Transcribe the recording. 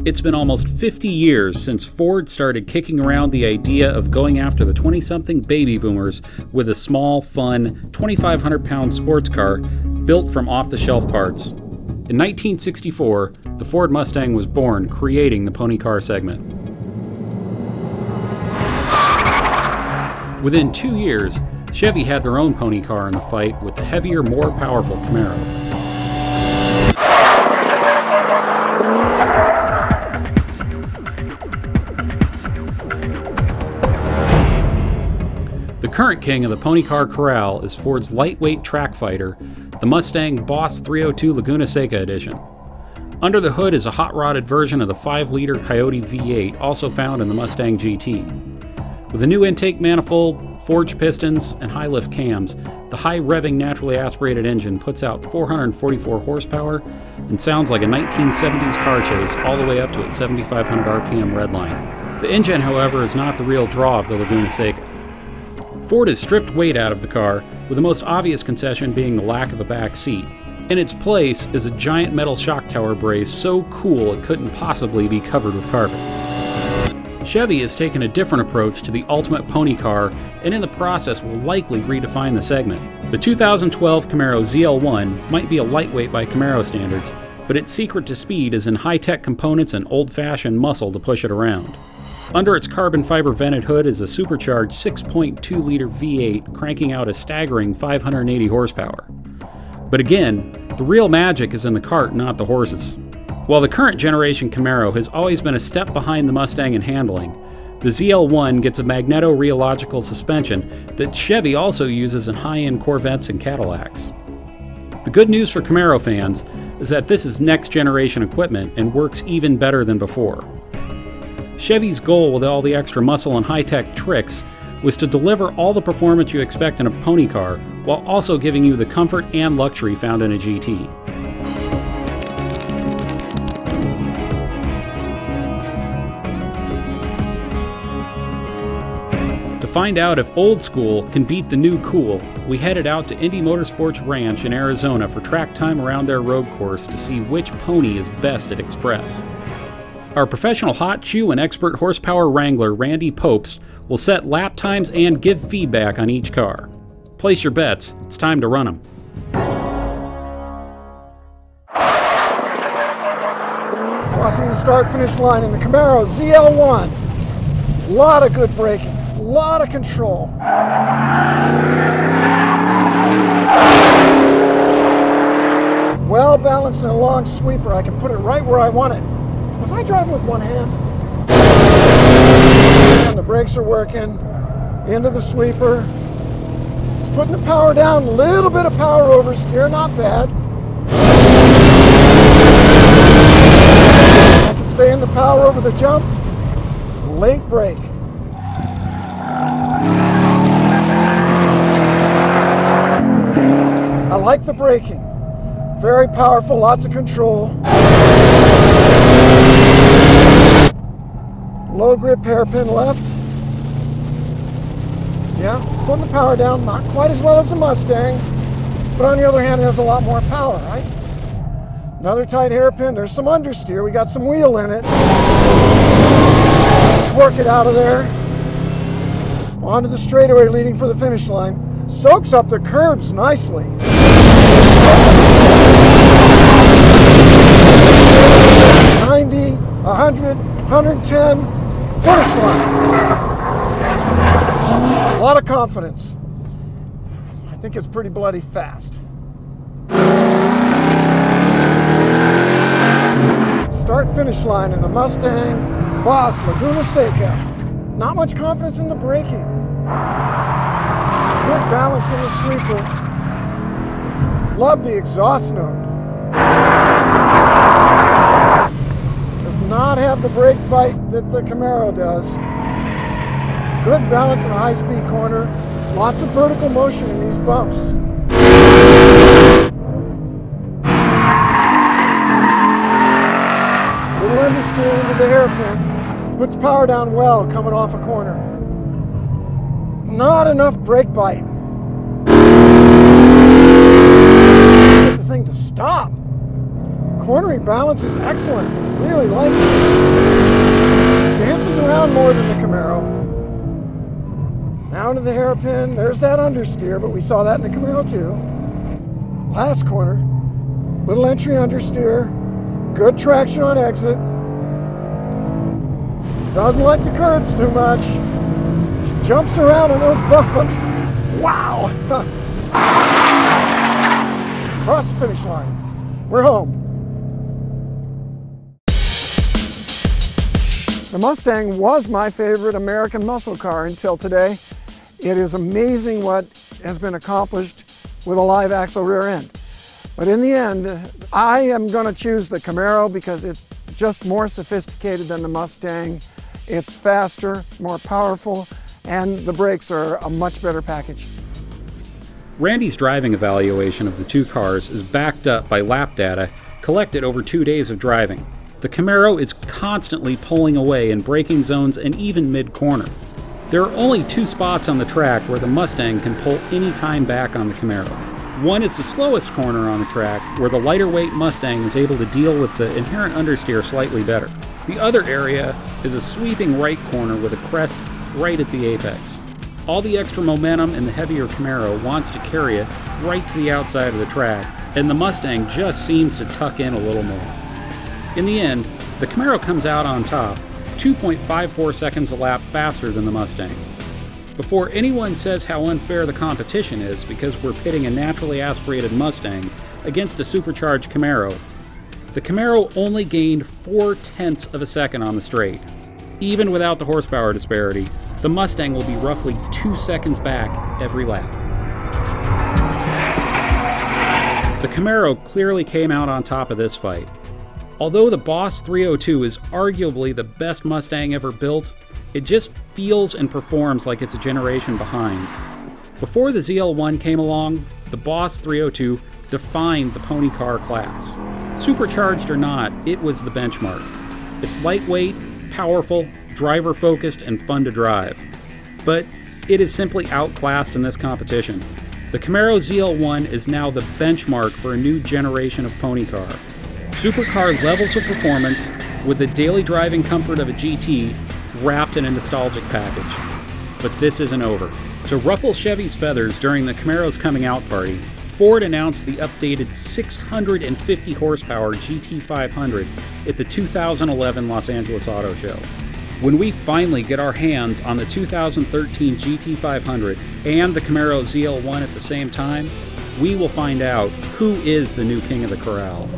It's been almost 50 years since Ford started kicking around the idea of going after the 20-something baby boomers with a small, fun, 2,500-pound sports car built from off-the-shelf parts. In 1964, the Ford Mustang was born, creating the pony car segment. Within 2 years, Chevy had their own pony car in the fight with the heavier, more powerful Camaro. The current king of the pony car corral is Ford's lightweight track fighter, the Mustang Boss 302 Laguna Seca edition. Under the hood is a hot-rodded version of the 5-liter Coyote V8, also found in the Mustang GT. With a new intake manifold, forged pistons, and high-lift cams, the high-revving naturally aspirated engine puts out 444 horsepower and sounds like a 1970s car chase all the way up to its 7,500 RPM redline. The engine, however, is not the real draw of the Laguna Seca. Ford has stripped weight out of the car, with the most obvious concession being the lack of a back seat. In its place is a giant metal shock tower brace so cool it couldn't possibly be covered with carpet. Chevy has taken a different approach to the ultimate pony car and in the process will likely redefine the segment. The 2012 Camaro ZL1 might be a lightweight by Camaro standards, but its secret to speed is in high-tech components and old-fashioned muscle to push it around. Under its carbon fiber vented hood is a supercharged 6.2-liter V8 cranking out a staggering 580 horsepower. But again, the real magic is in the cart, not the horses. While the current generation Camaro has always been a step behind the Mustang in handling, the ZL1 gets a magneto-rheological suspension that Chevy also uses in high-end Corvettes and Cadillacs. The good news for Camaro fans is that this is next-generation equipment and works even better than before. Chevy's goal with all the extra muscle and high-tech tricks was to deliver all the performance you expect in a pony car while also giving you the comfort and luxury found in a GT. To find out if old school can beat the new cool, we headed out to Indy Motorsports Ranch in Arizona for track time around their road course to see which pony is best at Express. Our professional hot shoe and expert horsepower wrangler Randy Popes will set lap times and give feedback on each car. Place your bets, it's time to run them. Crossing the start-finish line in the Camaro ZL1. A lot of good braking, a lot of control. Well balanced and a long sweeper. I can put it right where I want it. Was I driving with one hand? And the brakes are working. Into the sweeper. It's putting the power down. A little bit of power oversteer, not bad. I can stay in the power over the jump. Late brake. I like the braking. Very powerful, lots of control. Low grip hairpin left. Yeah, it's putting the power down, not quite as well as the Mustang, but on the other hand, it has a lot more power, right? Another tight hairpin, there's some understeer, we got some wheel in it. Torque it out of there. Onto the straightaway leading for the finish line. Soaks up the curbs nicely. 90, 100, 110, finish line. A lot of confidence. I think it's pretty bloody fast. Start finish line in the Mustang Boss Laguna Seca. Not much confidence in the braking. Good balance in the sweeper. Love the exhaust note. Does not have the brake bite that the Camaro does. Good balance in a high-speed corner. Lots of vertical motion in these bumps. Little understeer into the hairpin. Puts power down well coming off a corner. Not enough brake bite. Get the thing to stop. Cornering balance is excellent. Really like it. Dances around more than the Camaro. Now to the hairpin. There's that understeer, but we saw that in the Camaro too. Last corner. Little entry understeer. Good traction on exit. Doesn't like the curbs too much. She jumps around on those bumps. Wow! Across the finish line. We're home. The Mustang was my favorite American muscle car until today. It is amazing what has been accomplished with a live axle rear end. But in the end, I am going to choose the Camaro because it's just more sophisticated than the Mustang. It's faster, more powerful, and the brakes are a much better package. Randy's driving evaluation of the two cars is backed up by lap data collected over 2 days of driving. The Camaro is constantly pulling away in braking zones and even mid-corner. There are only 2 spots on the track where the Mustang can pull any time back on the Camaro. One is the slowest corner on the track, where the lighter weight Mustang is able to deal with the inherent understeer slightly better. The other area is a sweeping right corner with a crest right at the apex. All the extra momentum in the heavier Camaro wants to carry it right to the outside of the track, and the Mustang just seems to tuck in a little more. In the end, the Camaro comes out on top, 2.54 seconds a lap faster than the Mustang. Before anyone says how unfair the competition is because we're pitting a naturally aspirated Mustang against a supercharged Camaro, the Camaro only gained 0.4 of a second on the straight. Even without the horsepower disparity, the Mustang will be roughly 2 seconds back every lap. The Camaro clearly came out on top of this fight. Although the Boss 302 is arguably the best Mustang ever built, it just feels and performs like it's a generation behind. Before the ZL1 came along, the Boss 302 defined the pony car class. Supercharged or not, it was the benchmark. It's lightweight, powerful, driver-focused, and fun to drive. But it is simply outclassed in this competition. The Camaro ZL1 is now the benchmark for a new generation of pony car. Supercar levels of performance with the daily driving comfort of a GT wrapped in a nostalgic package. But this isn't over. To ruffle Chevy's feathers during the Camaro's coming out party, Ford announced the updated 650 horsepower GT500 at the 2011 Los Angeles Auto Show. When we finally get our hands on the 2013 GT500 and the Camaro ZL1 at the same time, we will find out who is the new king of the corral.